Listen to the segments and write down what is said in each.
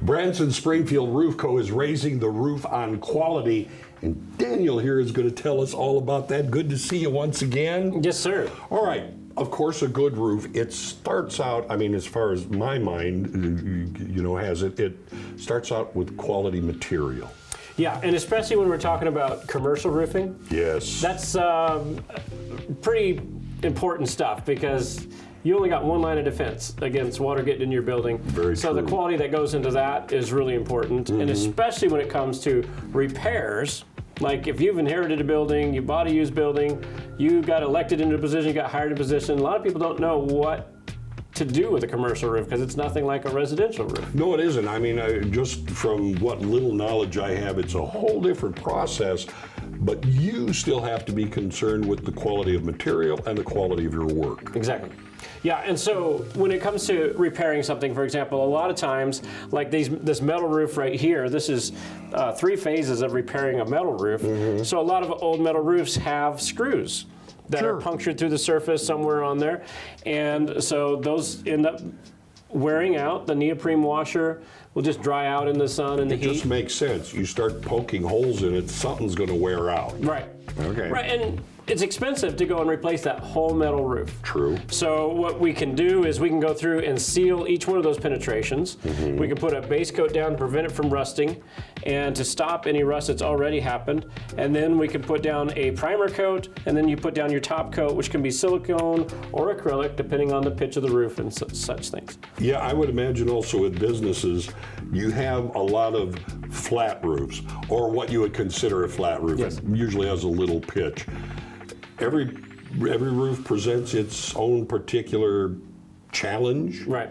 Branson Springfield Roof Co. is raising the roof on quality, and Daniel here is going to tell us all about that. Good to see you once again. Yes, sir. All right. Of course, a good roof, it starts out, I mean, as far as my mind, has it starts out with quality material. Yeah, and especially when we're talking about commercial roofing. Yes. That's pretty important stuff because you only got one line of defense against water getting in your building. Very so true. the quality that goes into that is really important, and especially when it comes to repairs. Like if you've inherited a building, you bought a used building, you got elected into a position, you got hired in a position. A lot of people don't know what to do with a commercial roof because it's nothing like a residential roof. No, it isn't. I mean, just from what little knowledge I have, it's a whole different process, but you still have to be concerned with the quality of material and the quality of your work. Exactly. Yeah, and so when it comes to repairing something, for example, a lot of times, like this metal roof right here, this is 3 phases of repairing a metal roof. So a lot of old metal roofs have screws that are punctured through the surface somewhere on there, and so those end up wearing out. The neoprene washer will just dry out in the sun and the heat. It just makes sense. You start poking holes in it, something's going to wear out. Right. Okay. Right, and it's expensive to go and replace that whole metal roof. True. So what we can do is we can go through and seal each one of those penetrations. We can put a base coat down to prevent it from rusting and to stop any rust that's already happened. And then we can put down a primer coat, and then you put down your top coat, which can be silicone or acrylic, depending on the pitch of the roof and such things. Yeah, I would imagine also with businesses, you have a lot of flat roofs, or what you would consider a flat roof. Yes. It usually has a little pitch. Every roof presents its own particular challenge. Right.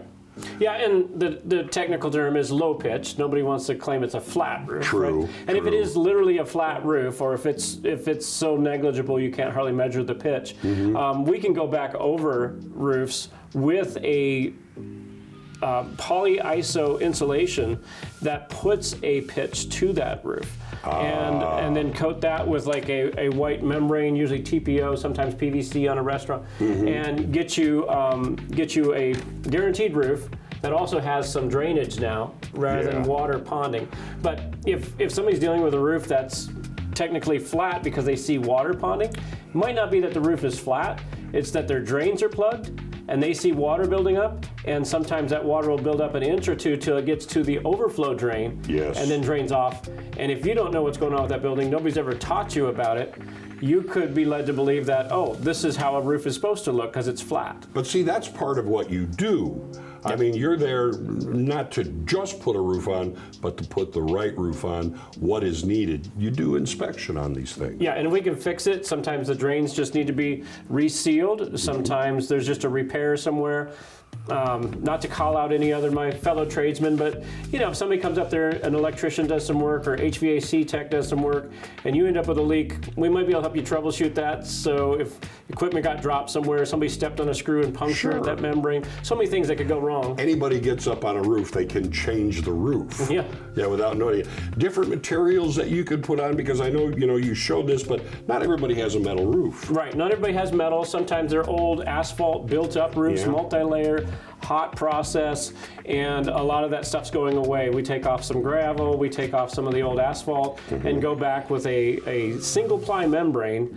Yeah, and the technical term is low pitch. Nobody wants to claim it's a flat roof. True. Right? And if it is literally a flat roof, or if it's so negligible you can't hardly measure the pitch, we can go back over roofs with a polyiso insulation that puts a pitch to that roof. And then coat that with like a white membrane, usually TPO, sometimes PVC on a restaurant, and get you a guaranteed roof that also has some drainage now rather than water ponding. But if somebody's dealing with a roof that's technically flat because they see water ponding, it might not be that the roof is flat, it's that their drains are plugged and they see water building up, and sometimes that water will build up an inch or two till it gets to the overflow drain, and then drains off. And if you don't know what's going on with that building, nobody's ever taught you about it, you could be led to believe that, oh, this is how a roof is supposed to look because it's flat. But see, that's part of what you do. I mean, you're there not to just put a roof on, but to put the right roof on, what is needed. You do inspection on these things. Yeah, and we can fix it. Sometimes the drains just need to be resealed. Sometimes there's just a repair somewhere. Not to call out any other my fellow tradesmen, but if somebody comes up there, an electrician does some work or HVAC tech does some work, and you end up with a leak, we might be able to help you troubleshoot that. So if equipment got dropped somewhere, somebody stepped on a screw and punctured that membrane, so many things that could go wrong. Anybody gets up on a roof, they can change the roof. Yeah, without knowing it. Different materials that you could put on, because I know you showed this, but not everybody has a metal roof. Right, not everybody has metal. Sometimes they're old asphalt built up roofs, multi-layer, hot process, and a lot of that stuff's going away. We take off some gravel, we take off some of the old asphalt, and go back with a single ply membrane.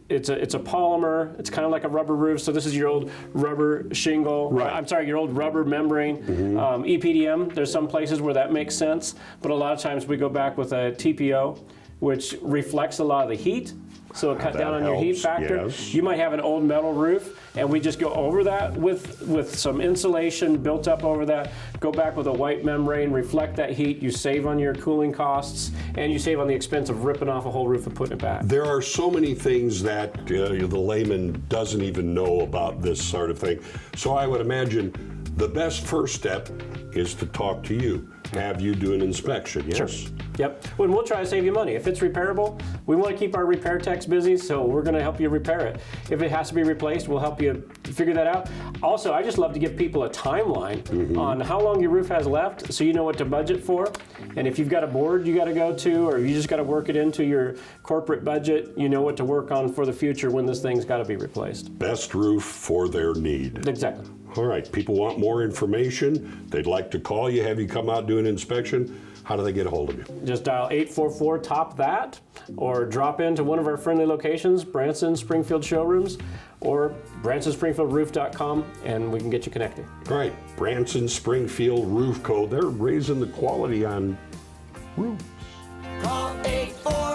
It's a polymer. It's kind of like a rubber roof. So this is your old rubber shingle. Right. I'm sorry, your old rubber membrane. EPDM. There's some places where that makes sense, but a lot of times we go back with a TPO, which reflects a lot of the heat. So it cut down on your heat factor. Yes. You might have an old metal roof, and we just go over that with some insulation built up over that, go back with a white membrane, reflect that heat, you save on your cooling costs, and you save on the expense of ripping off a whole roof and putting it back. There are so many things that the layman doesn't even know about this sort of thing. So I would imagine the best first step is to talk to you, have you do an inspection, yes? Sure. Yep. And we'll try to save you money. If it's repairable, we want to keep our repair techs busy, so we're going to help you repair it. If it has to be replaced, we'll help you figure that out. Also, I just love to give people a timeline on how long your roof has left, so you know what to budget for. And if you've got a board you got to go to, or you just got to work it into your corporate budget, you know what to work on for the future when this thing's got to be replaced. Best roof for their need. Exactly. All right, people want more information. They'd like to call you, have you come out and do an inspection. How do they get a hold of you? Just dial 844-TOP-THAT, or drop into one of our friendly locations, Branson Springfield showrooms, or bransonspringfieldroof.com, and we can get you connected. All right, Branson Springfield Roof Co. They're raising the quality on roofs. Call 844